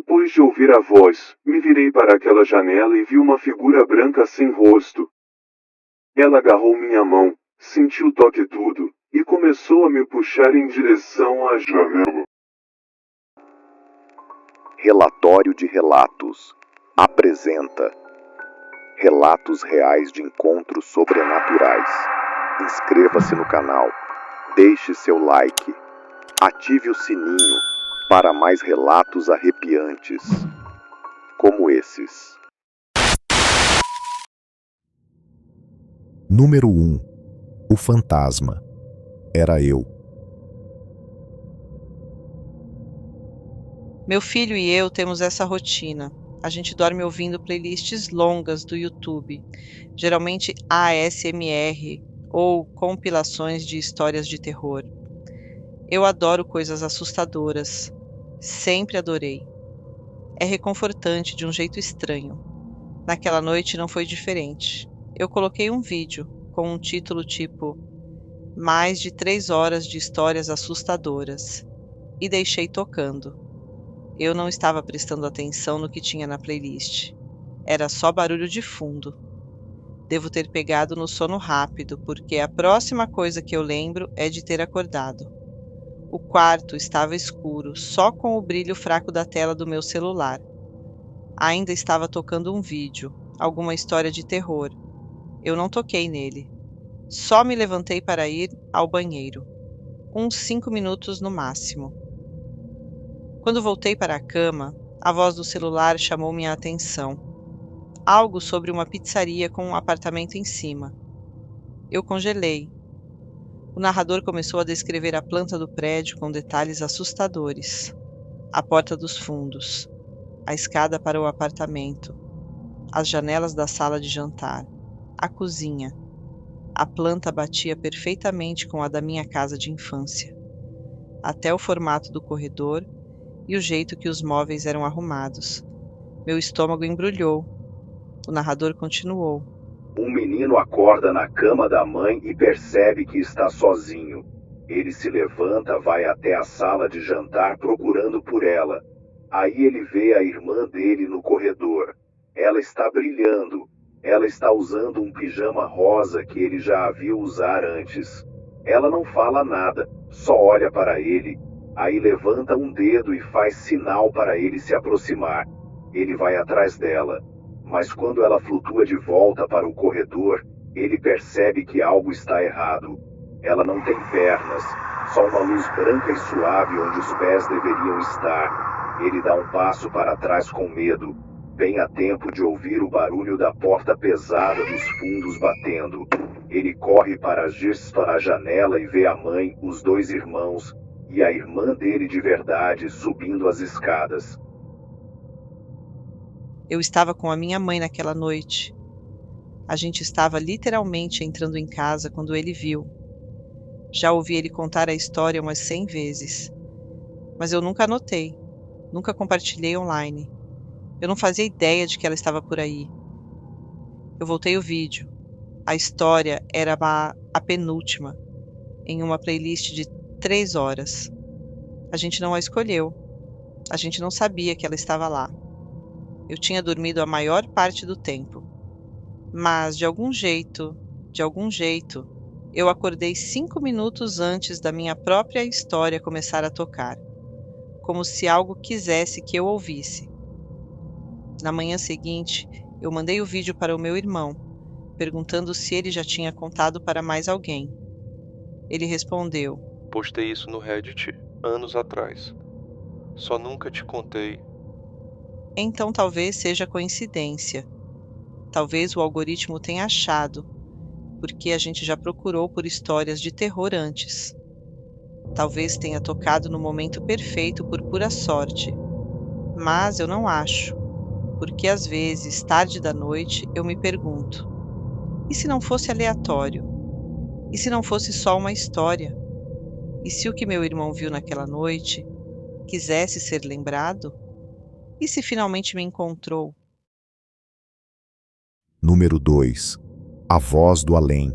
Depois de ouvir a voz, me virei para aquela janela e vi uma figura branca sem rosto. Ela agarrou minha mão, sentiu o toque tudo, e começou a me puxar em direção à janela. Relatório de Relatos apresenta relatos reais de encontros sobrenaturais. Inscreva-se no canal, deixe seu like, ative o sininho para mais relatos arrepiantes como esses. Número 1. O fantasma. Era eu. Meu filho e eu temos essa rotina. A gente dorme ouvindo playlists longas do YouTube, geralmente ASMR ou compilações de histórias de terror. Eu adoro coisas assustadoras. Sempre adorei. É reconfortante de um jeito estranho. Naquela noite não foi diferente. Eu coloquei um vídeo com um título tipo Mais de 3 horas de histórias assustadoras e deixei tocando. Eu não estava prestando atenção no que tinha na playlist. Era só barulho de fundo. Devo ter pegado no sono rápido, porque a próxima coisa que eu lembro é de ter acordado. O quarto estava escuro, só com o brilho fraco da tela do meu celular. Ainda estava tocando um vídeo, alguma história de terror. Eu não toquei nele. Só me levantei para ir ao banheiro. Uns 5 minutos no máximo. Quando voltei para a cama, a voz do celular chamou minha atenção. Algo sobre uma pizzaria com um apartamento em cima. Eu congelei. O narrador começou a descrever a planta do prédio com detalhes assustadores. A porta dos fundos, a escada para o apartamento, as janelas da sala de jantar, a cozinha. A planta batia perfeitamente com a da minha casa de infância. Até o formato do corredor e o jeito que os móveis eram arrumados. Meu estômago embrulhou. O narrador continuou. Um menino acorda na cama da mãe e percebe que está sozinho. Ele se levanta, vai até a sala de jantar procurando por ela. Aí ele vê a irmã dele no corredor. Ela está brilhando. Ela está usando um pijama rosa que ele já a viu usar antes. Ela não fala nada, só olha para ele. Aí levanta um dedo e faz sinal para ele se aproximar. Ele vai atrás dela. Mas quando ela flutua de volta para o corredor, ele percebe que algo está errado. Ela não tem pernas, só uma luz branca e suave onde os pés deveriam estar. Ele dá um passo para trás com medo, bem a tempo de ouvir o barulho da porta pesada dos fundos batendo. Ele corre para agir-se para a janela e vê a mãe, os 2 irmãos, e a irmã dele de verdade subindo as escadas. Eu estava com a minha mãe naquela noite. A gente estava literalmente entrando em casa quando ele viu. Já ouvi ele contar a história umas 100 vezes. Mas eu nunca anotei, nunca compartilhei online. Eu não fazia ideia de que ela estava por aí. Eu voltei o vídeo. A história era a penúltima, em uma playlist de 3 horas. A gente não a escolheu. A gente não sabia que ela estava lá. Eu tinha dormido a maior parte do tempo. Mas, de algum jeito, eu acordei 5 minutos antes da minha própria história começar a tocar, como se algo quisesse que eu ouvisse. Na manhã seguinte, eu mandei o vídeo para o meu irmão, perguntando se ele já tinha contado para mais alguém. Ele respondeu: Postei isso no Reddit anos atrás. Só nunca te contei. Então talvez seja coincidência. Talvez o algoritmo tenha achado, porque a gente já procurou por histórias de terror antes. Talvez tenha tocado no momento perfeito por pura sorte. Mas eu não acho, porque às vezes, tarde da noite, eu me pergunto: e se não fosse aleatório? E se não fosse só uma história? E se o que meu irmão viu naquela noite quisesse ser lembrado? E se finalmente me encontrou? Número 2. A voz do além.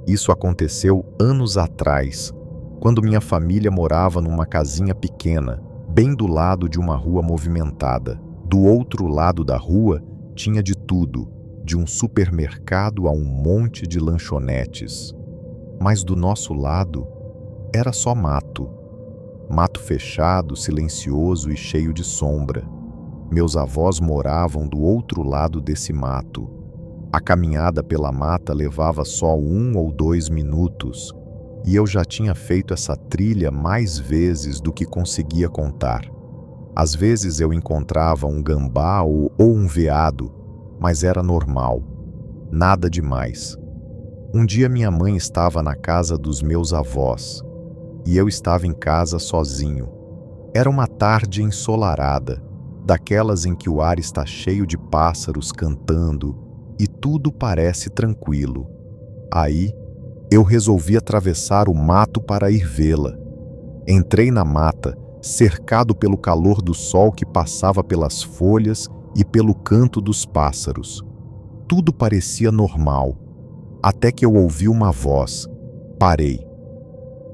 Isso aconteceu anos atrás, quando minha família morava numa casinha pequena, bem do lado de uma rua movimentada. Do outro lado da rua tinha de tudo, de um supermercado a um monte de lanchonetes. Mas do nosso lado era só mato. Mato fechado, silencioso e cheio de sombra. Meus avós moravam do outro lado desse mato. A caminhada pela mata levava só 1 ou 2 minutos, e eu já tinha feito essa trilha mais vezes do que conseguia contar. Às vezes eu encontrava um gambá ou um veado, mas era normal, nada demais. Um dia minha mãe estava na casa dos meus avós, e eu estava em casa sozinho. Era uma tarde ensolarada, daquelas em que o ar está cheio de pássaros cantando e tudo parece tranquilo. Aí, eu resolvi atravessar o mato para ir vê-la. Entrei na mata, cercado pelo calor do sol que passava pelas folhas e pelo canto dos pássaros. Tudo parecia normal, até que eu ouvi uma voz. Parei.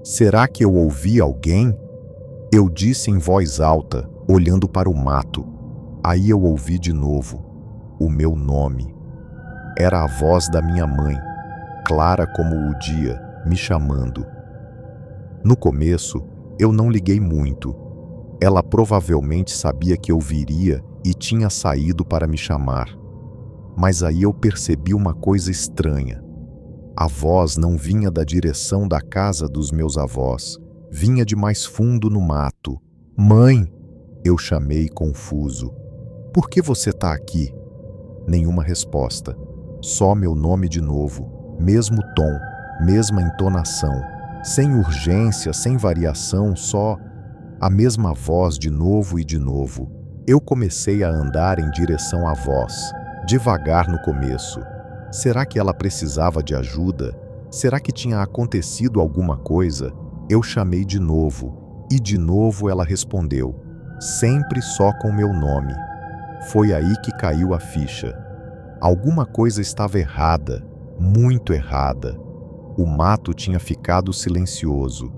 Será que eu ouvi alguém? Eu disse em voz alta, olhando para o mato. Aí eu ouvi de novo o meu nome. Era a voz da minha mãe, clara como o dia, me chamando. No começo, eu não liguei muito. Ela provavelmente sabia que eu viria e tinha saído para me chamar. Mas aí eu percebi uma coisa estranha. A voz não vinha da direção da casa dos meus avós, vinha de mais fundo no mato. Mãe! Eu chamei confuso. Por que você está aqui? Nenhuma resposta. Só meu nome de novo, mesmo tom, mesma entonação, sem urgência, sem variação, só a mesma voz de novo e de novo. Eu comecei a andar em direção à voz, devagar no começo. Será que ela precisava de ajuda? Será que tinha acontecido alguma coisa? Eu chamei de novo, e de novo ela respondeu, sempre só com meu nome. Foi aí que caiu a ficha. Alguma coisa estava errada, muito errada. O mato tinha ficado silencioso,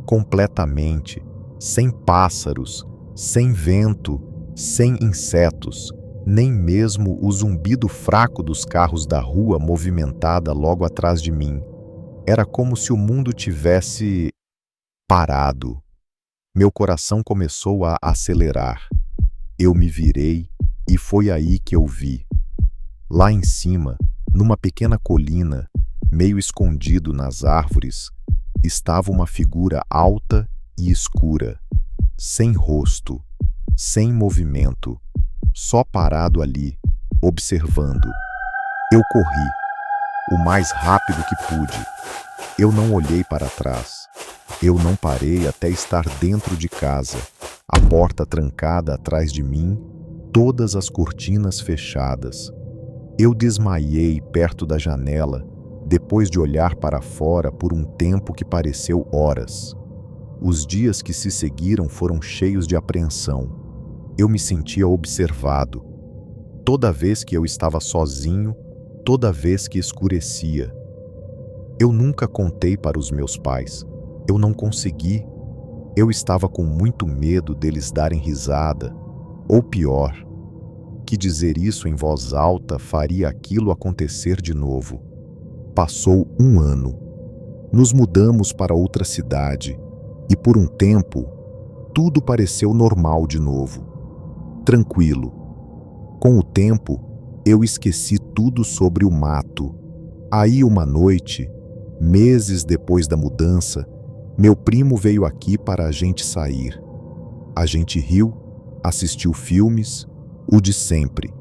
completamente, sem pássaros, sem vento, sem insetos, nem mesmo o zumbido fraco dos carros da rua movimentada logo atrás de mim. Era como se o mundo tivesse parado. Meu coração começou a acelerar. Eu me virei e foi aí que eu vi. Lá em cima, numa pequena colina, meio escondido nas árvores, estava uma figura alta e escura, sem rosto, sem movimento, só parado ali, observando. Eu corri, o mais rápido que pude. Eu não olhei para trás. Eu não parei até estar dentro de casa, a porta trancada atrás de mim, todas as cortinas fechadas. Eu desmaiei perto da janela, depois de olhar para fora por um tempo que pareceu horas. Os dias que se seguiram foram cheios de apreensão. Eu me sentia observado. Toda vez que eu estava sozinho, toda vez que escurecia. Eu nunca contei para os meus pais. Eu não consegui. Eu estava com muito medo deles darem risada. Ou pior, que dizer isso em voz alta faria aquilo acontecer de novo. Passou 1 ano. Nos mudamos para outra cidade e por um tempo, tudo pareceu normal de novo. Tranquilo. Com o tempo, eu esqueci tudo sobre o mato. Aí uma noite, meses depois da mudança, meu primo veio aqui para a gente sair. A gente riu, assistiu filmes, o de sempre.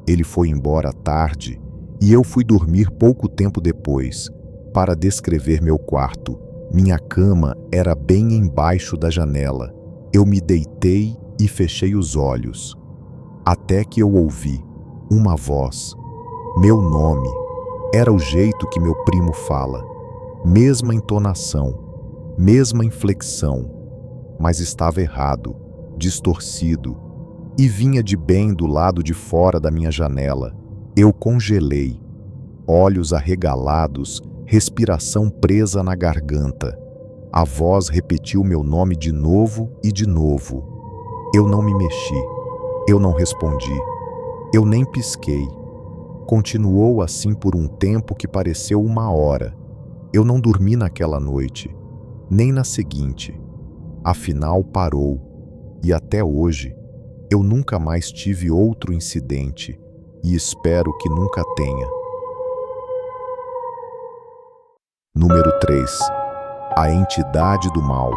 Ele foi embora tarde e eu fui dormir pouco tempo depois. Para descrever meu quarto, minha cama era bem embaixo da janela. Eu me deitei e fechei os olhos. Até que eu ouvi uma voz. Meu nome. Era o jeito que meu primo fala. Mesma entonação, mesma inflexão. Mas estava errado, distorcido. E vinha de bem do lado de fora da minha janela. Eu congelei. Olhos arregalados, respiração presa na garganta. A voz repetiu meu nome de novo e de novo. Eu não me mexi. Eu não respondi. Eu nem pisquei. Continuou assim por um tempo que pareceu 1 hora. Eu não dormi naquela noite, nem na seguinte. Afinal, parou. E até hoje, eu nunca mais tive outro incidente e espero que nunca tenha. Número 3. A entidade do mal.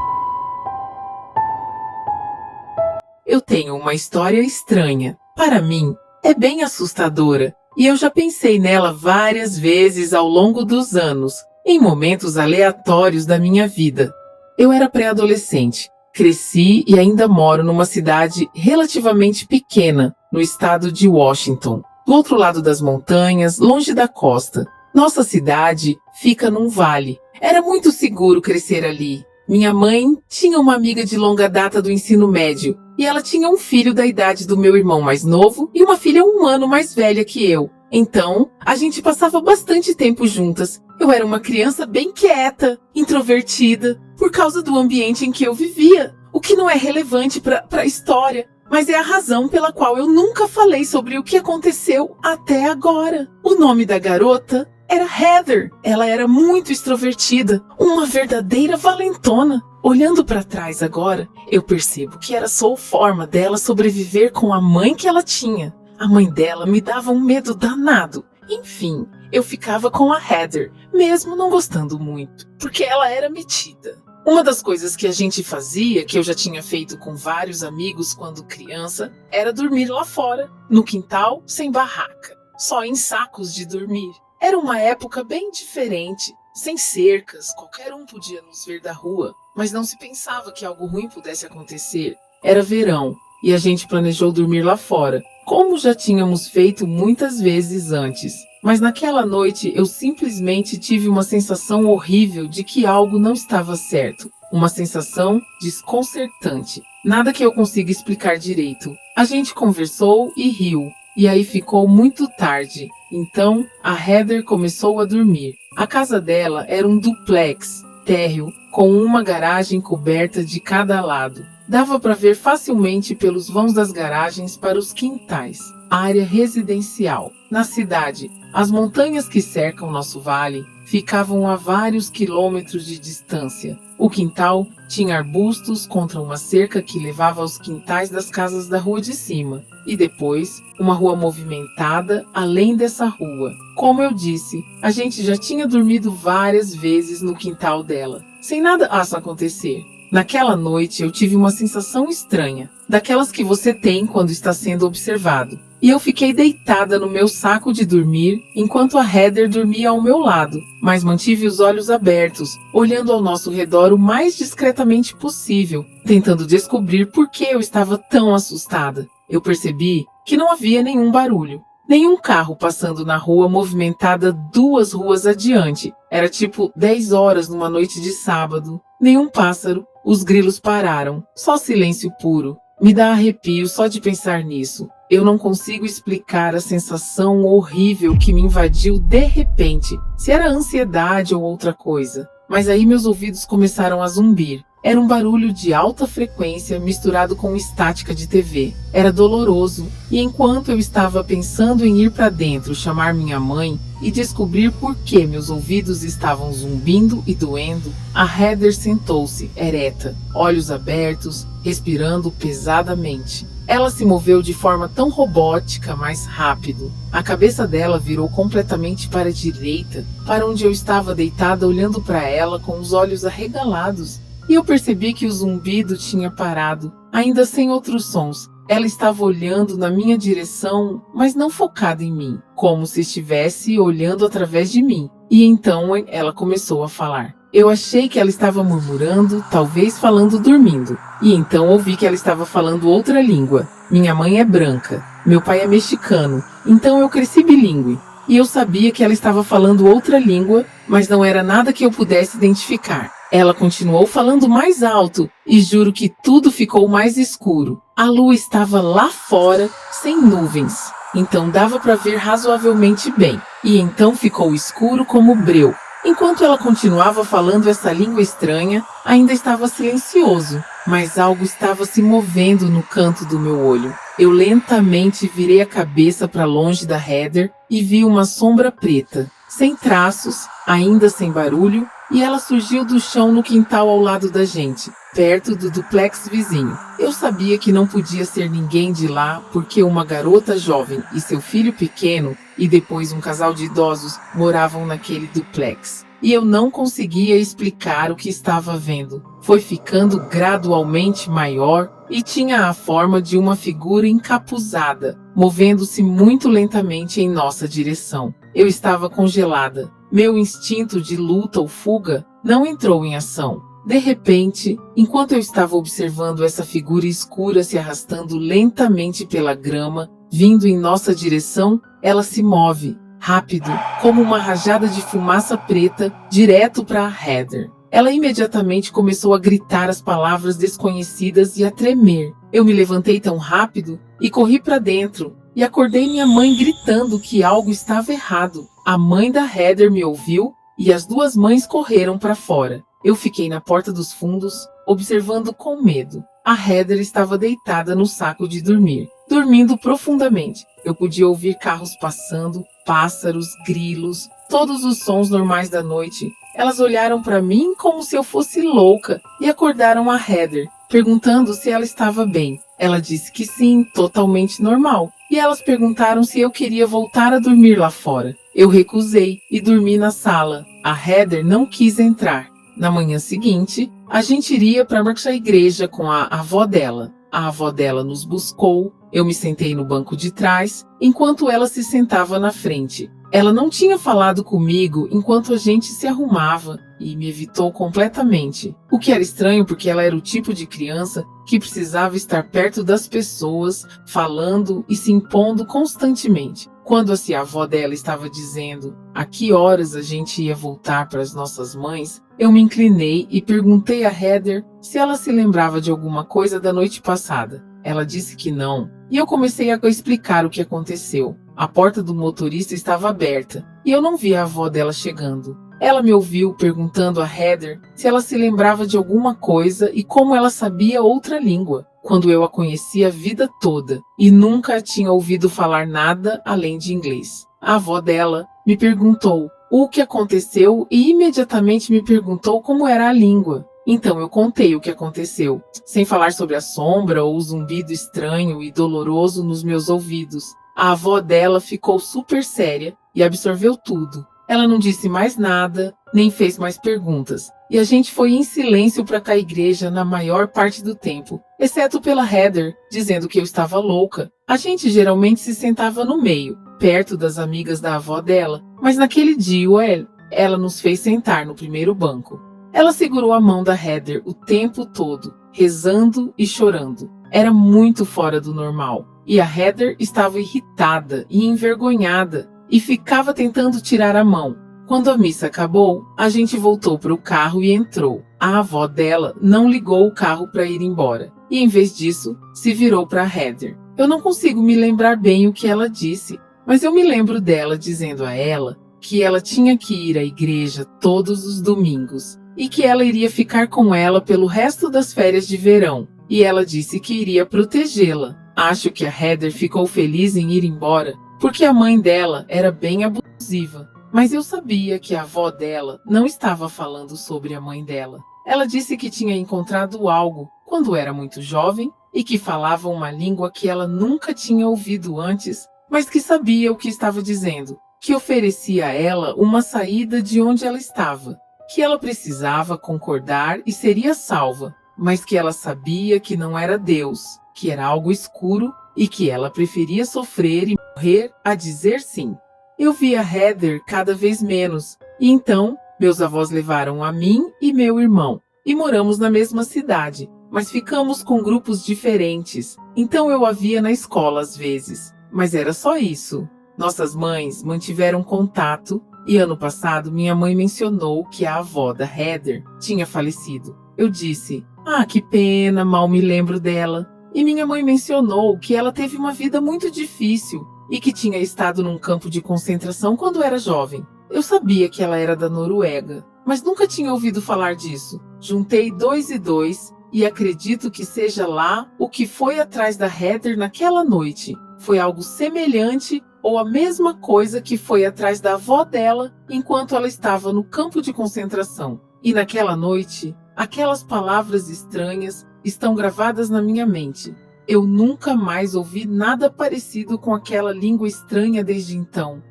Eu tenho uma história estranha. Para mim, é bem assustadora. E eu já pensei nela várias vezes ao longo dos anos, em momentos aleatórios da minha vida. Eu era pré-adolescente, cresci e ainda moro numa cidade relativamente pequena, no estado de Washington, do outro lado das montanhas, longe da costa. Nossa cidade fica num vale. Era muito seguro crescer ali. Minha mãe tinha uma amiga de longa data do ensino médio, e ela tinha um filho da idade do meu irmão mais novo e uma filha 1 ano mais velha que eu. Então, a gente passava bastante tempo juntas. Eu era uma criança bem quieta, introvertida, por causa do ambiente em que eu vivia, o que não é relevante para a história, mas é a razão pela qual eu nunca falei sobre o que aconteceu até agora. O nome da garota era Heather. Ela era muito extrovertida, uma verdadeira valentona. Olhando para trás agora, eu percebo que era só forma dela sobreviver com a mãe que ela tinha. A mãe dela me dava um medo danado. Enfim, eu ficava com a Heather, mesmo não gostando muito, porque ela era metida. Uma das coisas que a gente fazia, que eu já tinha feito com vários amigos quando criança, era dormir lá fora, no quintal, sem barraca, só em sacos de dormir. Era uma época bem diferente, sem cercas, qualquer um podia nos ver da rua, mas não se pensava que algo ruim pudesse acontecer. Era verão, e a gente planejou dormir lá fora, como já tínhamos feito muitas vezes antes. Mas naquela noite eu simplesmente tive uma sensação horrível de que algo não estava certo. Uma sensação desconcertante. Nada que eu consiga explicar direito. A gente conversou e riu. E aí ficou muito tarde. Então, a Heather começou a dormir. A casa dela era um duplex, térreo, com uma garagem coberta de cada lado. Dava para ver facilmente pelos vãos das garagens para os quintais. Área residencial. Na cidade, as montanhas que cercam nosso vale ficavam a vários quilômetros de distância. O quintal tinha arbustos contra uma cerca que levava aos quintais das casas da rua de cima. E depois, uma rua movimentada além dessa rua. Como eu disse, a gente já tinha dormido várias vezes no quintal dela, sem nada acontecer. Naquela noite eu tive uma sensação estranha, daquelas que você tem quando está sendo observado. E eu fiquei deitada no meu saco de dormir, enquanto a Heather dormia ao meu lado, mas mantive os olhos abertos, olhando ao nosso redor o mais discretamente possível, tentando descobrir por que eu estava tão assustada. Eu percebi que não havia nenhum barulho. Nenhum carro passando na rua movimentada 2 ruas adiante. Era tipo 10 horas numa noite de sábado. Nenhum pássaro. Os grilos pararam. Só silêncio puro. Me dá arrepio só de pensar nisso. Eu não consigo explicar a sensação horrível que me invadiu de repente. Se era ansiedade ou outra coisa. Mas aí meus ouvidos começaram a zumbir. Era um barulho de alta frequência misturado com estática de TV. Era doloroso, e enquanto eu estava pensando em ir para dentro chamar minha mãe e descobrir por que meus ouvidos estavam zumbindo e doendo, a Heather sentou-se, ereta, olhos abertos, respirando pesadamente. Ela se moveu de forma tão robótica, mas rápido. A cabeça dela virou completamente para a direita, para onde eu estava deitada olhando para ela com os olhos arregalados. E eu percebi que o zumbido tinha parado, ainda sem outros sons. Ela estava olhando na minha direção, mas não focada em mim, como se estivesse olhando através de mim. E então ela começou a falar. Eu achei que ela estava murmurando, talvez falando dormindo. E então ouvi que ela estava falando outra língua. Minha mãe é branca, meu pai é mexicano, então eu cresci bilíngue. E eu sabia que ela estava falando outra língua, mas não era nada que eu pudesse identificar. Ela continuou falando mais alto e juro que tudo ficou mais escuro. A lua estava lá fora, sem nuvens, então dava para ver razoavelmente bem. E então ficou escuro como breu. Enquanto ela continuava falando essa língua estranha, ainda estava silencioso, mas algo estava se movendo no canto do meu olho. Eu lentamente virei a cabeça para longe da Heather e vi uma sombra preta, sem traços, ainda sem barulho, e ela surgiu do chão no quintal ao lado da gente, perto do duplex vizinho. Eu sabia que não podia ser ninguém de lá porque uma garota jovem e seu filho pequeno, e depois um casal de idosos, moravam naquele duplex. E eu não conseguia explicar o que estava vendo. Foi ficando gradualmente maior e tinha a forma de uma figura encapuzada, movendo-se muito lentamente em nossa direção. Eu estava congelada. Meu instinto de luta ou fuga não entrou em ação. De repente, enquanto eu estava observando essa figura escura se arrastando lentamente pela grama, vindo em nossa direção, ela se move, rápido, como uma rajada de fumaça preta, direto para a Heather. Ela imediatamente começou a gritar as palavras desconhecidas e a tremer. Eu me levantei tão rápido e corri para dentro, e acordei minha mãe gritando que algo estava errado. A mãe da Heather me ouviu e as duas mães correram para fora. Eu fiquei na porta dos fundos, observando com medo. A Heather estava deitada no saco de dormir, dormindo profundamente. Eu podia ouvir carros passando, pássaros, grilos, todos os sons normais da noite. Elas olharam para mim como se eu fosse louca e acordaram a Heather, perguntando se ela estava bem. Ela disse que sim, totalmente normal. E elas perguntaram se eu queria voltar a dormir lá fora. Eu recusei e dormi na sala. A Heather não quis entrar. Na manhã seguinte, a gente iria para a igreja com a avó dela. A avó dela nos buscou. Eu me sentei no banco de trás, enquanto ela se sentava na frente. Ela não tinha falado comigo enquanto a gente se arrumava e me evitou completamente. O que era estranho porque ela era o tipo de criança que precisava estar perto das pessoas, falando e se impondo constantemente. Quando a avó dela estava dizendo a que horas a gente ia voltar para as nossas mães, eu me inclinei e perguntei a Heather se ela se lembrava de alguma coisa da noite passada. Ela disse que não, e eu comecei a explicar o que aconteceu. A porta do motorista estava aberta, e eu não vi a avó dela chegando. Ela me ouviu perguntando a Heather se ela se lembrava de alguma coisa e como ela sabia outra língua, quando eu a conhecia a vida toda, e nunca a tinha ouvido falar nada além de inglês. A avó dela me perguntou o que aconteceu e imediatamente me perguntou como era a língua. Então eu contei o que aconteceu, sem falar sobre a sombra ou o zumbido estranho e doloroso nos meus ouvidos. A avó dela ficou super séria e absorveu tudo. Ela não disse mais nada, nem fez mais perguntas. E a gente foi em silêncio para a igreja na maior parte do tempo, exceto pela Heather, dizendo que eu estava louca. A gente geralmente se sentava no meio, perto das amigas da avó dela, mas naquele dia, ela nos fez sentar no primeiro banco. Ela segurou a mão da Heather o tempo todo, rezando e chorando. Era muito fora do normal. E a Heather estava irritada e envergonhada e ficava tentando tirar a mão. Quando a missa acabou, a gente voltou para o carro e entrou. A avó dela não ligou o carro para ir embora e, em vez disso, se virou para a Heather. Eu não consigo me lembrar bem o que ela disse, mas eu me lembro dela dizendo a ela que ela tinha que ir à igreja todos os domingos e que ela iria ficar com ela pelo resto das férias de verão. E ela disse que iria protegê-la. Acho que a Heather ficou feliz em ir embora, porque a mãe dela era bem abusiva. Mas eu sabia que a avó dela não estava falando sobre a mãe dela. Ela disse que tinha encontrado algo quando era muito jovem e que falava uma língua que ela nunca tinha ouvido antes, mas que sabia o que estava dizendo, que oferecia a ela uma saída de onde ela estava, que ela precisava concordar e seria salva, mas que ela sabia que não era Deus, que era algo escuro e que ela preferia sofrer e morrer a dizer sim. Eu via Heather cada vez menos, e então meus avós levaram a mim e meu irmão, e moramos na mesma cidade, mas ficamos com grupos diferentes, então eu a via na escola às vezes, mas era só isso. Nossas mães mantiveram contato, e ano passado minha mãe mencionou que a avó da Heather tinha falecido. Eu disse, que pena, mal me lembro dela. E minha mãe mencionou que ela teve uma vida muito difícil e que tinha estado num campo de concentração quando era jovem. Eu sabia que ela era da Noruega, mas nunca tinha ouvido falar disso. Juntei 2 e 2 e acredito que seja lá o que foi atrás da Heather naquela noite. Foi algo semelhante ou a mesma coisa que foi atrás da avó dela enquanto ela estava no campo de concentração. E naquela noite, aquelas palavras estranhas estão gravadas na minha mente. Eu nunca mais ouvi nada parecido com aquela língua estranha desde então.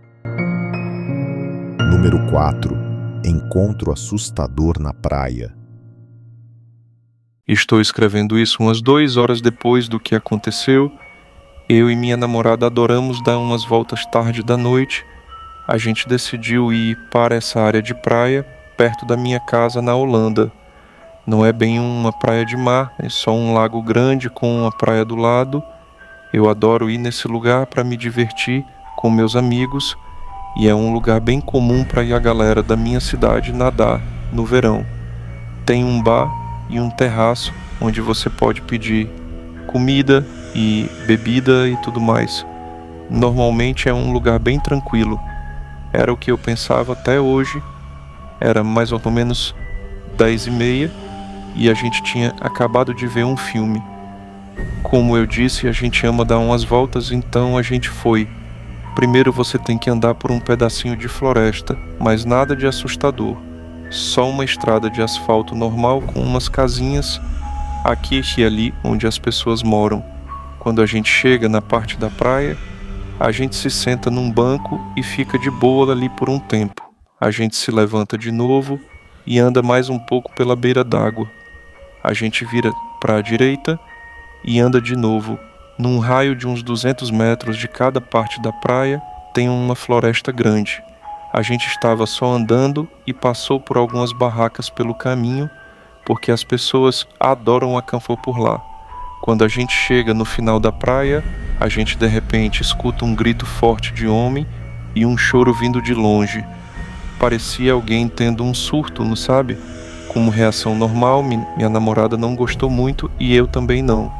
Número 4. Encontro assustador na praia. Estou escrevendo isso umas 2 horas depois do que aconteceu. Eu e minha namorada adoramos dar umas voltas tarde da noite. A gente decidiu ir para essa área de praia, perto da minha casa na Holanda. Não é bem uma praia de mar, é só um lago grande com uma praia do lado. Eu adoro ir nesse lugar para me divertir com meus amigos e é um lugar bem comum para ir a galera da minha cidade nadar no verão. Tem um bar e um terraço onde você pode pedir comida e bebida e tudo mais. Normalmente é um lugar bem tranquilo. Era o que eu pensava até hoje. Era mais ou menos 10h30 e a gente tinha acabado de ver um filme. Como eu disse, a gente ama dar umas voltas, então a gente foi. Primeiro você tem que andar por um pedacinho de floresta, mas nada de assustador. Só uma estrada de asfalto normal com umas casinhas aqui e ali onde as pessoas moram. Quando a gente chega na parte da praia, a gente se senta num banco e fica de boa ali por um tempo. A gente se levanta de novo e anda mais um pouco pela beira d'água. A gente vira para a direita e anda de novo. Num raio de uns 200 metros de cada parte da praia, tem uma floresta grande. A gente estava só andando e passou por algumas barracas pelo caminho, porque as pessoas adoram acampar por lá. Quando a gente chega no final da praia, a gente de repente escuta um grito forte de homem e um choro vindo de longe. Parecia alguém tendo um surto, não sabe? Como reação normal, minha namorada não gostou muito e eu também não.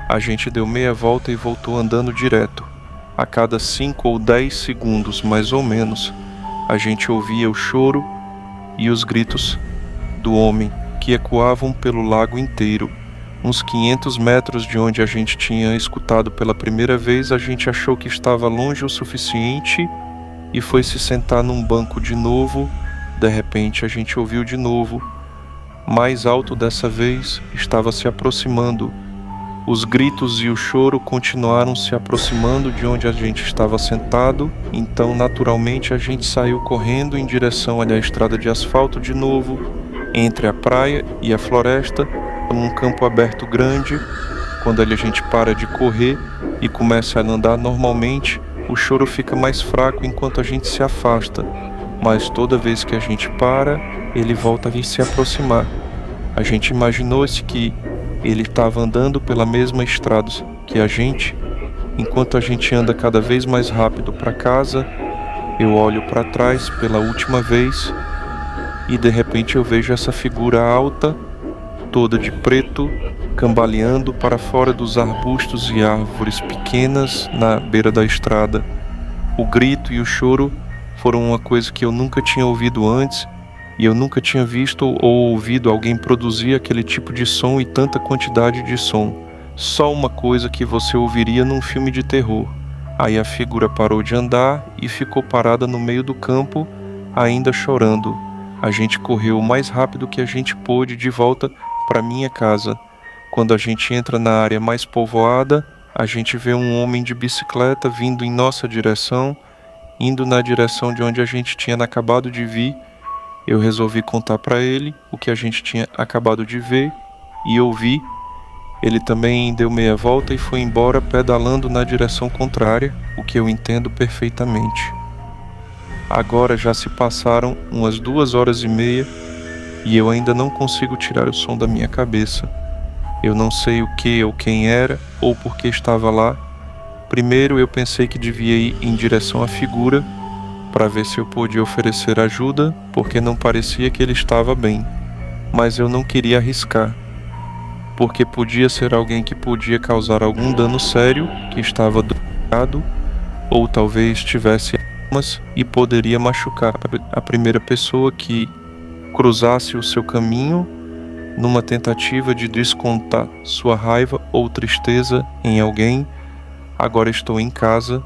A gente deu meia volta e voltou andando direto. A cada 5 ou 10 segundos, mais ou menos, a gente ouvia o choro e os gritos do homem que ecoavam pelo lago inteiro. Uns 500 metros de onde a gente tinha escutado pela primeira vez, a gente achou que estava longe o suficiente e foi se sentar num banco de novo. De repente a gente ouviu de novo. Mais alto dessa vez, estava se aproximando. Os gritos e o choro continuaram se aproximando de onde a gente estava sentado, então naturalmente a gente saiu correndo em direção à estrada de asfalto de novo, entre a praia e a floresta, num campo aberto grande. Quando a gente para de correr e começa a andar normalmente, o choro fica mais fraco enquanto a gente se afasta, mas toda vez que a gente para, ele volta a se aproximar. A gente imaginou-se que ele estava andando pela mesma estrada que a gente. Enquanto a gente anda cada vez mais rápido para casa, eu olho para trás pela última vez e de repente eu vejo essa figura alta, toda de preto, cambaleando para fora dos arbustos e árvores pequenas na beira da estrada. O grito e o choro foram uma coisa que eu nunca tinha ouvido antes, e eu nunca tinha visto ou ouvido alguém produzir aquele tipo de som e tanta quantidade de som. Só uma coisa que você ouviria num filme de terror. Aí a figura parou de andar e ficou parada no meio do campo, ainda chorando. A gente correu o mais rápido que a gente pôde de volta para minha casa. Quando a gente entra na área mais povoada, a gente vê um homem de bicicleta vindo em nossa direção, indo na direção de onde a gente tinha acabado de vir. Eu resolvi contar para ele o que a gente tinha acabado de ver e ouvir. Ele também deu meia volta e foi embora pedalando na direção contrária, o que eu entendo perfeitamente. Agora já se passaram umas 2h30 e eu ainda não consigo tirar o som da minha cabeça. Eu não sei o que ou quem era ou por que estava lá. Primeiro eu pensei que devia ir em direção à figura, para ver se eu podia oferecer ajuda, porque não parecia que ele estava bem. Mas eu não queria arriscar, porque podia ser alguém que podia causar algum dano sério, que estava drogado, ou talvez tivesse armas e poderia machucar a primeira pessoa que cruzasse o seu caminho numa tentativa de descontar sua raiva ou tristeza em alguém. Agora estou em casa,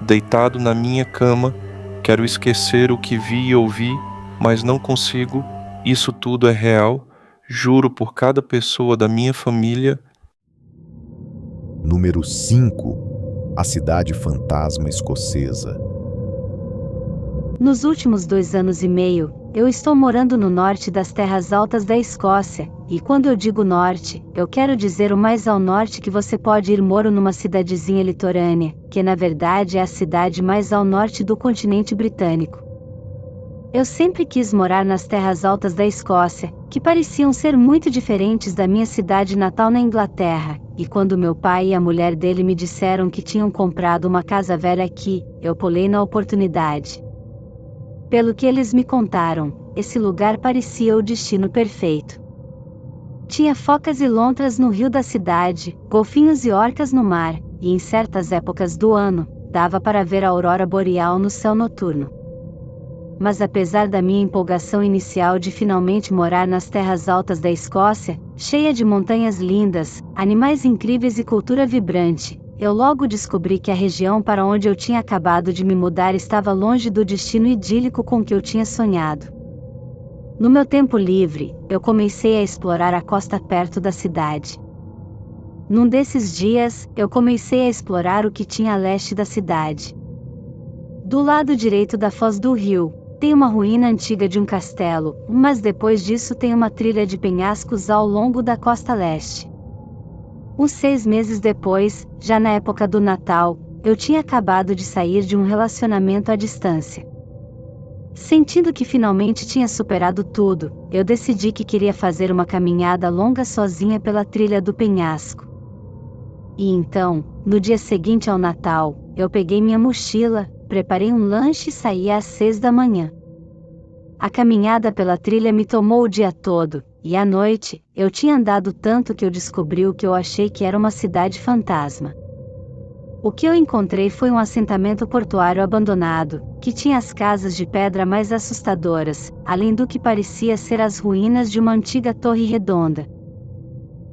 deitado na minha cama, quero esquecer o que vi e ouvi, mas não consigo. Isso tudo é real, juro por cada pessoa da minha família. Número 5. A cidade fantasma escocesa. Nos últimos 2 anos e meio, eu estou morando no norte das terras altas da Escócia, e quando eu digo norte, eu quero dizer o mais ao norte que você pode ir. Moro numa cidadezinha litorânea, que na verdade é a cidade mais ao norte do continente britânico. Eu sempre quis morar nas terras altas da Escócia, que pareciam ser muito diferentes da minha cidade natal na Inglaterra, e quando meu pai e a mulher dele me disseram que tinham comprado uma casa velha aqui, eu pulei na oportunidade. Pelo que eles me contaram, esse lugar parecia o destino perfeito. Tinha focas e lontras no rio da cidade, golfinhos e orcas no mar, e em certas épocas do ano, dava para ver a aurora boreal no céu noturno. Mas apesar da minha empolgação inicial de finalmente morar nas terras altas da Escócia, cheia de montanhas lindas, animais incríveis e cultura vibrante, eu logo descobri que a região para onde eu tinha acabado de me mudar estava longe do destino idílico com que eu tinha sonhado. No meu tempo livre, eu comecei a explorar a costa perto da cidade. Num desses dias, eu comecei a explorar o que tinha a leste da cidade. Do lado direito da foz do rio, tem uma ruína antiga de um castelo, mas depois disso tem uma trilha de penhascos ao longo da costa leste. Uns 6 meses depois, já na época do Natal, eu tinha acabado de sair de um relacionamento à distância. Sentindo que finalmente tinha superado tudo, eu decidi que queria fazer uma caminhada longa sozinha pela trilha do penhasco. E então, no dia seguinte ao Natal, eu peguei minha mochila, preparei um lanche e saí às 6 da manhã. A caminhada pela trilha me tomou o dia todo, e à noite, eu tinha andado tanto que eu descobri o que eu achei que era uma cidade fantasma. O que eu encontrei foi um assentamento portuário abandonado, que tinha as casas de pedra mais assustadoras, além do que parecia ser as ruínas de uma antiga torre redonda.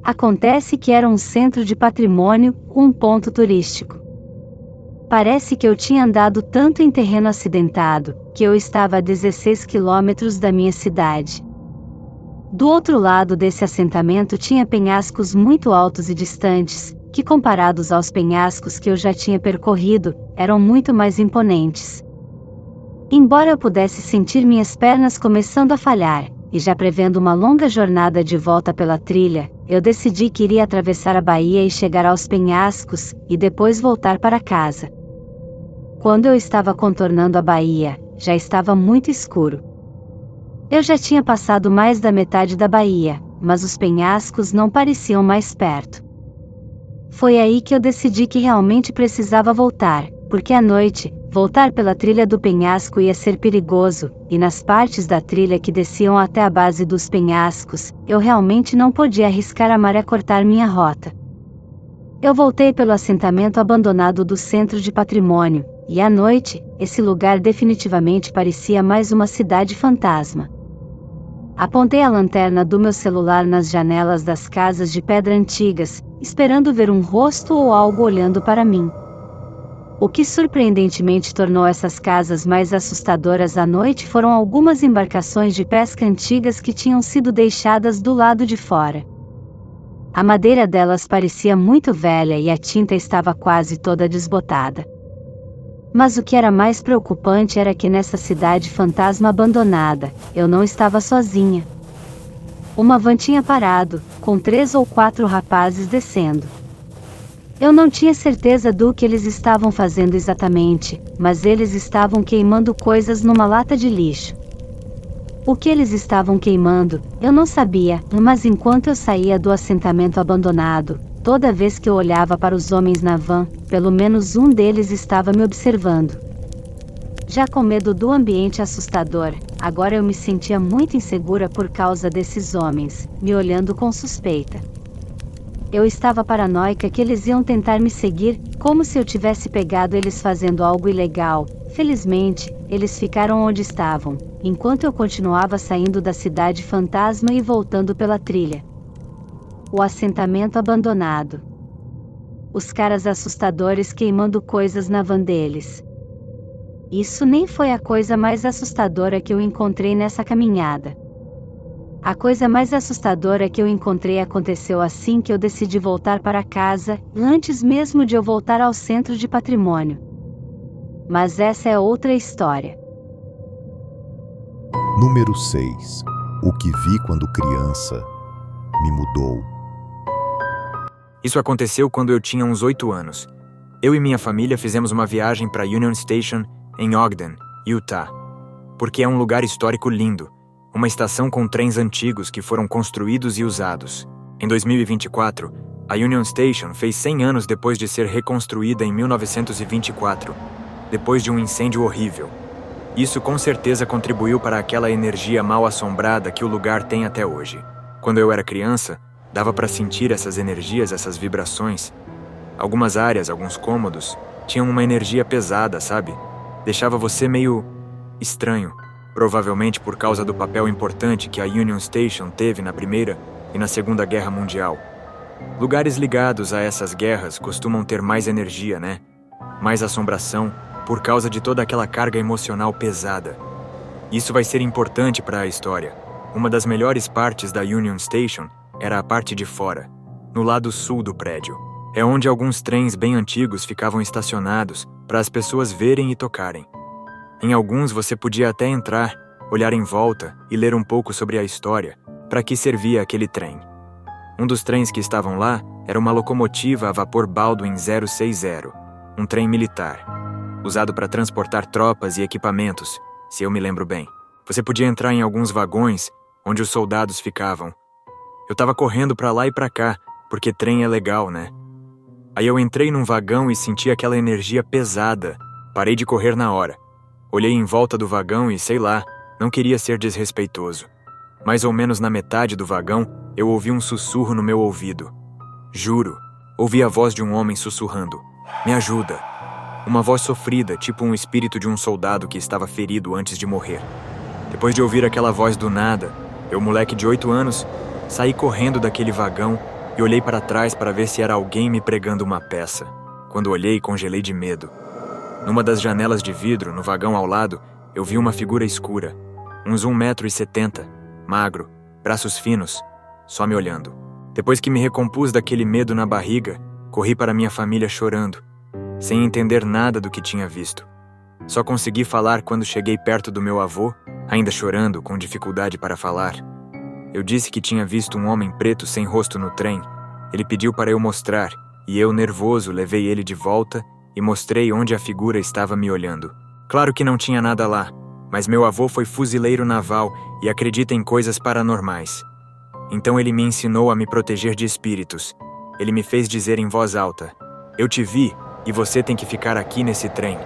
Acontece que era um centro de patrimônio, um ponto turístico. Parece que eu tinha andado tanto em terreno acidentado, que eu estava a 16 quilômetros da minha cidade. Do outro lado desse assentamento tinha penhascos muito altos e distantes, que comparados aos penhascos que eu já tinha percorrido, eram muito mais imponentes. Embora eu pudesse sentir minhas pernas começando a falhar, e já prevendo uma longa jornada de volta pela trilha, eu decidi que iria atravessar a baía e chegar aos penhascos, e depois voltar para casa. Quando eu estava contornando a baía, já estava muito escuro. Eu já tinha passado mais da metade da baía, mas os penhascos não pareciam mais perto. Foi aí que eu decidi que realmente precisava voltar, porque à noite, voltar pela trilha do penhasco ia ser perigoso, e nas partes da trilha que desciam até a base dos penhascos, eu realmente não podia arriscar a maré cortar minha rota. Eu voltei pelo assentamento abandonado do centro de patrimônio, e à noite, esse lugar definitivamente parecia mais uma cidade fantasma. Apontei a lanterna do meu celular nas janelas das casas de pedra antigas, esperando ver um rosto ou algo olhando para mim. O que surpreendentemente tornou essas casas mais assustadoras à noite foram algumas embarcações de pesca antigas que tinham sido deixadas do lado de fora. A madeira delas parecia muito velha e a tinta estava quase toda desbotada. Mas o que era mais preocupante era que nessa cidade fantasma abandonada, eu não estava sozinha. Uma van tinha parado, com 3 ou 4 rapazes descendo. Eu não tinha certeza do que eles estavam fazendo exatamente, mas eles estavam queimando coisas numa lata de lixo. O que eles estavam queimando, eu não sabia, mas enquanto eu saía do assentamento abandonado, toda vez que eu olhava para os homens na van, pelo menos um deles estava me observando. Já com medo do ambiente assustador, agora eu me sentia muito insegura por causa desses homens, me olhando com suspeita. Eu estava paranoica que eles iam tentar me seguir, como se eu tivesse pegado eles fazendo algo ilegal, Felizmente, eles ficaram onde estavam, enquanto eu continuava saindo da cidade fantasma e voltando pela trilha. O assentamento abandonado. Os caras assustadores queimando coisas na van deles. Isso nem foi a coisa mais assustadora que eu encontrei nessa caminhada. A coisa mais assustadora que eu encontrei aconteceu assim que eu decidi voltar para casa, antes mesmo de eu voltar ao centro de patrimônio. Mas essa é outra história. Número 6. O que vi quando criança me mudou. Isso aconteceu quando eu tinha uns 8 anos. Eu e minha família fizemos uma viagem para Union Station, em Ogden, Utah. Porque é um lugar histórico lindo. Uma estação com trens antigos que foram construídos e usados. Em 2024, a Union Station fez 100 anos depois de ser reconstruída em 1924, depois de um incêndio horrível. Isso com certeza contribuiu para aquela energia mal assombrada que o lugar tem até hoje. Quando eu era criança, dava para sentir essas energias, essas vibrações. Algumas áreas, alguns cômodos, tinham uma energia pesada, sabe? Deixava você meio estranho. Provavelmente por causa do papel importante que a Union Station teve na Primeira e na Segunda Guerra Mundial. Lugares ligados a essas guerras costumam ter mais energia, né? Mais assombração, por causa de toda aquela carga emocional pesada. Isso vai ser importante para a história. Uma das melhores partes da Union Station era a parte de fora, no lado sul do prédio. É onde alguns trens bem antigos ficavam estacionados para as pessoas verem e tocarem. Em alguns você podia até entrar, olhar em volta e ler um pouco sobre a história, para que servia aquele trem. Um dos trens que estavam lá era uma locomotiva a vapor Baldwin 060, um trem militar, usado para transportar tropas e equipamentos, se eu me lembro bem. Você podia entrar em alguns vagões onde os soldados ficavam. Eu estava correndo para lá e para cá, porque trem é legal, né? Aí eu entrei num vagão e senti aquela energia pesada. Parei de correr na hora. Olhei em volta do vagão e, sei lá, não queria ser desrespeitoso. Mais ou menos na metade do vagão, eu ouvi um sussurro no meu ouvido. Juro, ouvi a voz de um homem sussurrando. Me ajuda. Uma voz sofrida, tipo um espírito de um soldado que estava ferido antes de morrer. Depois de ouvir aquela voz do nada, eu, moleque de 8 anos, saí correndo daquele vagão e olhei para trás para ver se era alguém me pregando uma peça. Quando olhei, congelei de medo. Numa das janelas de vidro, no vagão ao lado, eu vi uma figura escura. Uns 1,70 m, magro, braços finos, só me olhando. Depois que me recompus daquele medo na barriga, corri para minha família chorando, sem entender nada do que tinha visto. Só consegui falar quando cheguei perto do meu avô, ainda chorando, com dificuldade para falar. Eu disse que tinha visto um homem preto sem rosto no trem. Ele pediu para eu mostrar, e eu, nervoso, levei ele de volta e mostrei onde a figura estava me olhando. Claro que não tinha nada lá, mas meu avô foi fuzileiro naval e acredita em coisas paranormais. Então ele me ensinou a me proteger de espíritos. Ele me fez dizer em voz alta: "Eu te vi, e você tem que ficar aqui nesse trem."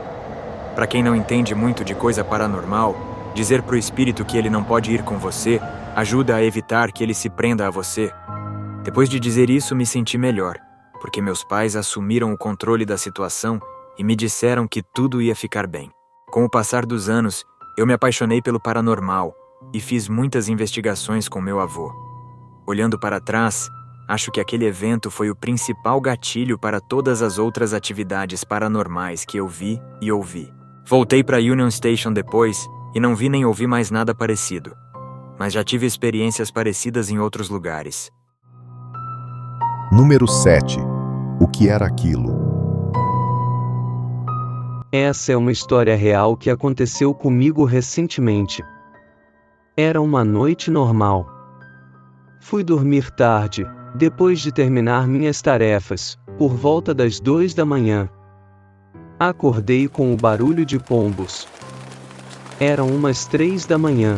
Para quem não entende muito de coisa paranormal, dizer pro espírito que ele não pode ir com você ajuda a evitar que ele se prenda a você. Depois de dizer isso, me senti melhor, porque meus pais assumiram o controle da situação e me disseram que tudo ia ficar bem. Com o passar dos anos, eu me apaixonei pelo paranormal e fiz muitas investigações com meu avô. Olhando para trás, acho que aquele evento foi o principal gatilho para todas as outras atividades paranormais que eu vi e ouvi. Voltei para Union Station depois e não vi nem ouvi mais nada parecido, mas já tive experiências parecidas em outros lugares. Número 7. O que era aquilo? Essa é uma história real que aconteceu comigo recentemente. Era uma noite normal. Fui dormir tarde, depois de terminar minhas tarefas, por volta das 2 da manhã. Acordei com o barulho de pombos. Eram umas 3 da manhã.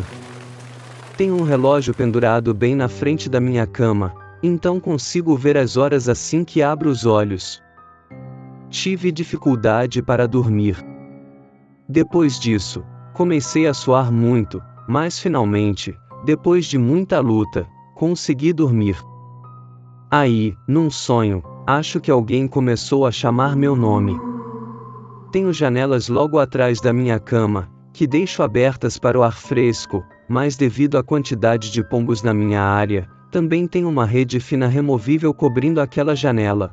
Tenho um relógio pendurado bem na frente da minha cama, então consigo ver as horas assim que abro os olhos. Tive dificuldade para dormir. Depois disso, comecei a suar muito, mas finalmente, depois de muita luta, consegui dormir. Aí, num sonho, acho que alguém começou a chamar meu nome. Tenho janelas logo atrás da minha cama, que deixo abertas para o ar fresco, mas devido à quantidade de pombos na minha área, também tenho uma rede fina removível cobrindo aquela janela.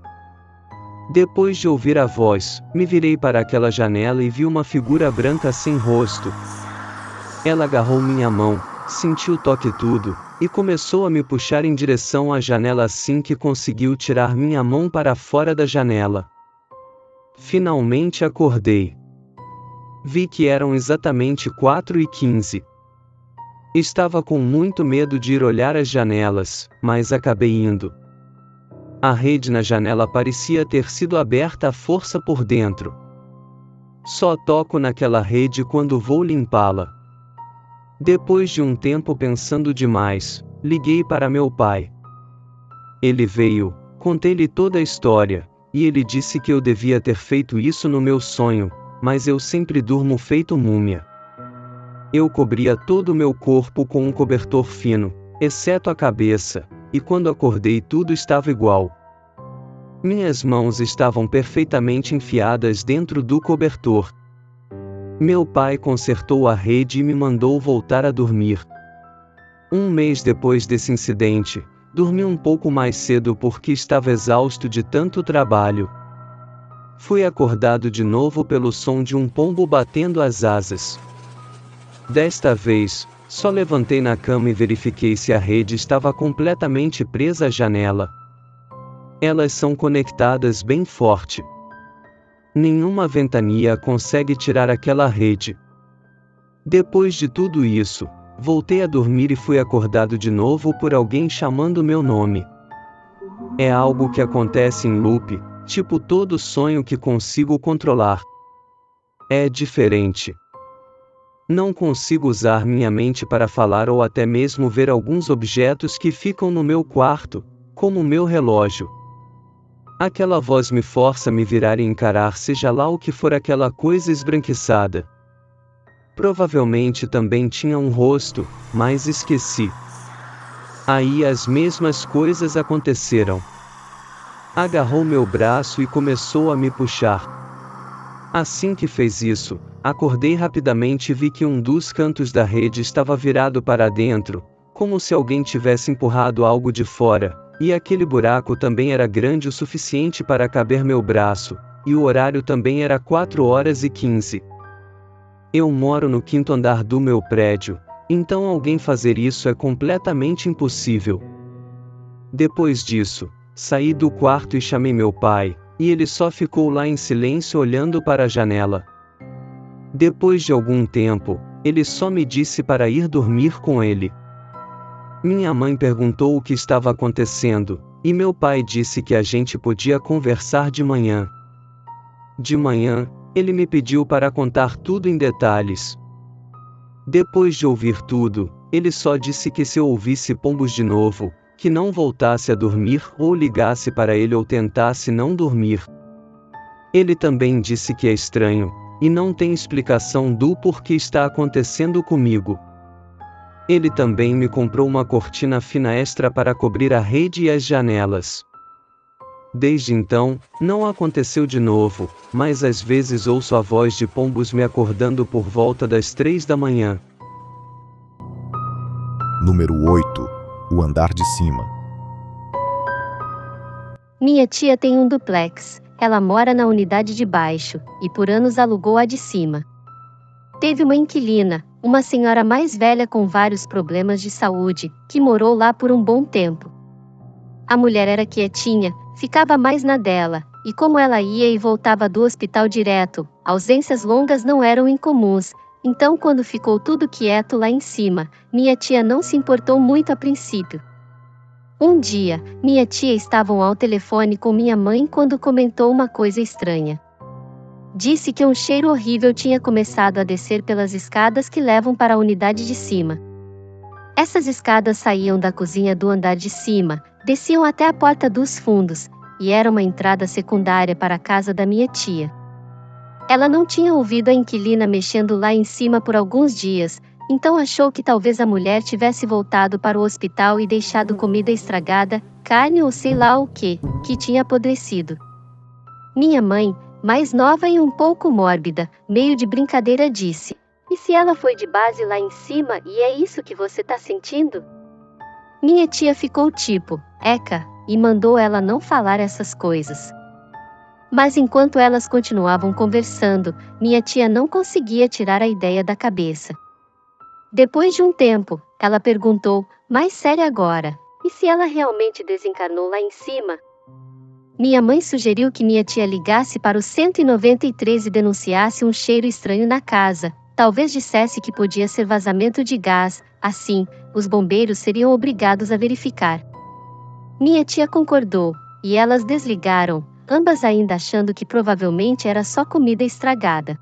Depois de ouvir a voz, me virei para aquela janela e vi uma figura branca sem rosto. Ela agarrou minha mão, sentiu o toque tudo, e começou a me puxar em direção à janela assim que conseguiu tirar minha mão para fora da janela. Finalmente acordei. Vi que eram exatamente 4h15. Estava com muito medo de ir olhar as janelas, mas acabei indo. A rede na janela parecia ter sido aberta à força por dentro. Só toco naquela rede quando vou limpá-la. Depois de um tempo pensando demais, liguei para meu pai. Ele veio, contei-lhe toda a história, e ele disse que eu devia ter feito isso no meu sonho, mas eu sempre durmo feito múmia. Eu cobria todo o meu corpo com um cobertor fino, exceto a cabeça, e quando acordei tudo estava igual. Minhas mãos estavam perfeitamente enfiadas dentro do cobertor. Meu pai consertou a rede e me mandou voltar a dormir. Um mês depois desse incidente, dormi um pouco mais cedo porque estava exausto de tanto trabalho. Fui acordado de novo pelo som de um pombo batendo as asas. Desta vez, só levantei na cama e verifiquei se a rede estava completamente presa à janela. Elas são conectadas bem forte. Nenhuma ventania consegue tirar aquela rede. Depois de tudo isso, voltei a dormir e fui acordado de novo por alguém chamando meu nome. É algo que acontece em loop, tipo todo sonho que consigo controlar. É diferente. Não consigo usar minha mente para falar ou até mesmo ver alguns objetos que ficam no meu quarto, como o meu relógio. Aquela voz me força a me virar e encarar seja lá o que for aquela coisa esbranquiçada. Provavelmente também tinha um rosto, mas esqueci. Aí as mesmas coisas aconteceram. Agarrou meu braço e começou a me puxar. Assim que fez isso, acordei rapidamente e vi que um dos cantos da rede estava virado para dentro, como se alguém tivesse empurrado algo de fora, e aquele buraco também era grande o suficiente para caber meu braço, e o horário também era 4h15. Eu moro no 5º andar do meu prédio, então alguém fazer isso é completamente impossível. Depois disso, saí do quarto e chamei meu pai, e ele só ficou lá em silêncio olhando para a janela. Depois de algum tempo, ele só me disse para ir dormir com ele. Minha mãe perguntou o que estava acontecendo, e meu pai disse que a gente podia conversar de manhã. De manhã, ele me pediu para contar tudo em detalhes. Depois de ouvir tudo, ele só disse que se eu ouvisse pombos de novo, que não voltasse a dormir ou ligasse para ele ou tentasse não dormir. Ele também disse que é estranho, e não tem explicação do porquê está acontecendo comigo. Ele também me comprou uma cortina fina extra para cobrir a rede e as janelas. Desde então, não aconteceu de novo, mas às vezes ouço a voz de pombos me acordando por volta das 3 da manhã. Número 8. O andar de cima. Minha tia tem um duplex. Ela mora na unidade de baixo, e por anos alugou a de cima. Teve uma inquilina, uma senhora mais velha com vários problemas de saúde, que morou lá por um bom tempo. A mulher era quietinha, ficava mais na dela, e como ela ia e voltava do hospital direto, ausências longas não eram incomuns, então quando ficou tudo quieto lá em cima, minha tia não se importou muito a princípio. Um dia, minha tia estava ao telefone com minha mãe quando comentou uma coisa estranha. Disse que um cheiro horrível tinha começado a descer pelas escadas que levam para a unidade de cima. Essas escadas saíam da cozinha do andar de cima, desciam até a porta dos fundos, e era uma entrada secundária para a casa da minha tia. Ela não tinha ouvido a inquilina mexendo lá em cima por alguns dias, então achou que talvez a mulher tivesse voltado para o hospital e deixado comida estragada, carne ou sei lá o que tinha apodrecido. Minha mãe, mais nova e um pouco mórbida, meio de brincadeira disse: "E se ela foi de base lá em cima e é isso que você tá sentindo?" Minha tia ficou tipo, "Eca", e mandou ela não falar essas coisas. Mas enquanto elas continuavam conversando, minha tia não conseguia tirar a ideia da cabeça. Depois de um tempo, ela perguntou, mais séria agora: "E se ela realmente desencarnou lá em cima?" Minha mãe sugeriu que minha tia ligasse para o 193 e denunciasse um cheiro estranho na casa. Talvez dissesse que podia ser vazamento de gás, assim, os bombeiros seriam obrigados a verificar. Minha tia concordou, e elas desligaram, ambas ainda achando que provavelmente era só comida estragada.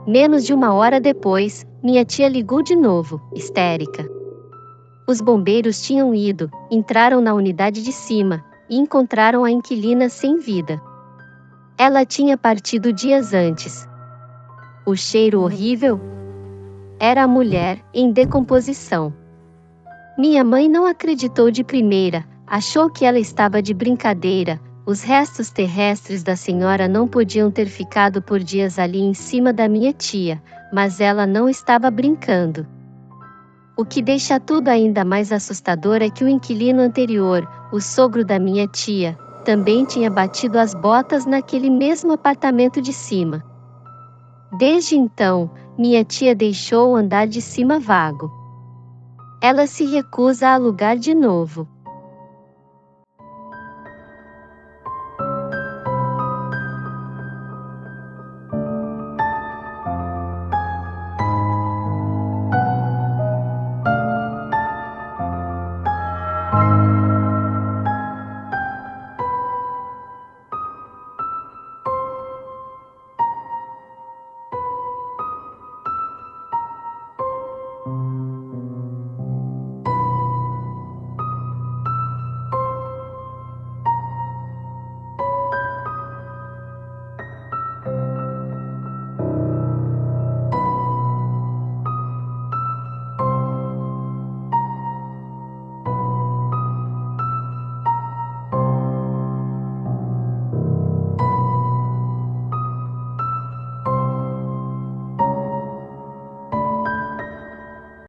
Menos de 1 hora depois, minha tia ligou de novo, histérica. Os bombeiros tinham ido, entraram na unidade de cima, e encontraram a inquilina sem vida. Ela tinha partido dias antes. O cheiro horrível? Era a mulher, em decomposição. Minha mãe não acreditou de primeira, achou que ela estava de brincadeira. Os restos terrestres da senhora não podiam ter ficado por dias ali em cima da minha tia, mas ela não estava brincando. O que deixa tudo ainda mais assustador é que o inquilino anterior, o sogro da minha tia, também tinha batido as botas naquele mesmo apartamento de cima. Desde então, minha tia deixou o andar de cima vago. Ela se recusa a alugar de novo.